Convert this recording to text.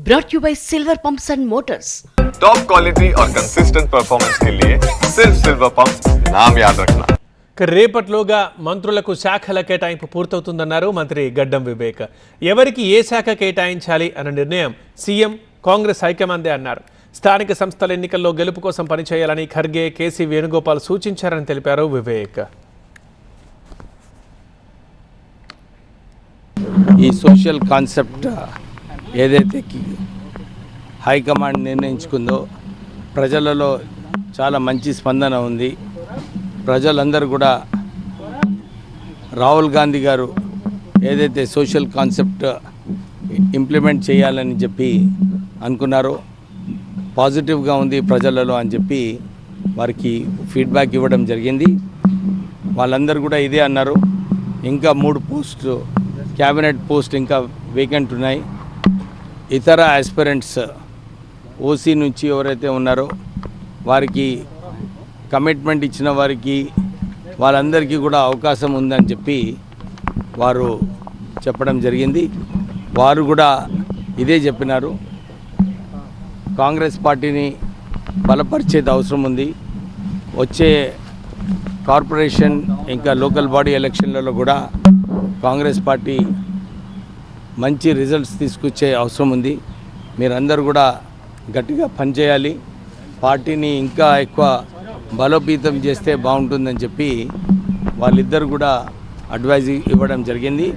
brought you by Silver Pumps and Motors. Top quality और consistent performance के लिए सिर्फ सिल्वर पंप्स नाम याद रखना. రేపట్లోగా మంత్రులకు శాఖల కేటాయింపు పూర్తవుతుందన్నారు మంత్రి గడ్డం వివేక్. ఎవరికి ఏ శాఖ కేటాయించాలి అన్న నిర్ణయం సీఎం కాంగ్రెస్ హైకమాండే అన్నారు. స్థానిక సంస్థల ఎన్నికల్లో గెలుపు కోసం పనిచేయాలని ఖర్గే, కేసీ వేణుగోపాల్ సూచించారని తెలిపారు వివేక్. ఈ సోషల్ కాన్సెప్ట్ ఏదైతే హైకమాండ్ నిర్ణయించుకుందో ప్రజలలో చాలా మంచి స్పందన ఉంది. ప్రజలందరూ కూడా రాహుల్ గాంధీ గారు ఏదైతే సోషల్ కాన్సెప్ట్ ఇంప్లిమెంట్ చేయాలని చెప్పి అనుకున్నారో పాజిటివ్గా ఉంది ప్రజలలో అని చెప్పి వారికి ఫీడ్బ్యాక్ ఇవ్వడం జరిగింది. వాళ్ళందరూ కూడా ఇదే అన్నారు. ఇంకా 3 పోస్టు క్యాబినెట్ పోస్ట్ ఇంకా వేకెంట్ ఉన్నాయి. ఇతర ఆస్పిరెంట్స్ ఓసీ నుంచి ఎవరైతే ఉన్నారో వారికి కమిట్మెంట్ ఇచ్చిన వారికి వాళ్ళందరికీ కూడా అవకాశం ఉందని చెప్పి వారు చెప్పడం జరిగింది. వారు కూడా ఇదే చెప్పినారు. కాంగ్రెస్ పార్టీని బలపరిచేది అవసరం ఉంది. వచ్చే కార్పొరేషన్ ఇంకా లోకల్ బాడీ ఎలక్షన్లలో కూడా కాంగ్రెస్ పార్టీ మంచి రిజల్ట్స్ తీసుకొచ్చే అవసరం ఉంది. మీరందరూ కూడా గట్టిగా పనిచేయాలి. పార్టీని ఇంకా ఎక్కువ బలోపేతం చేస్తే బాగుంటుందని చెప్పి వాళ్ళిద్దరు కూడా అడ్వైజ్ ఇవ్వడం జరిగింది.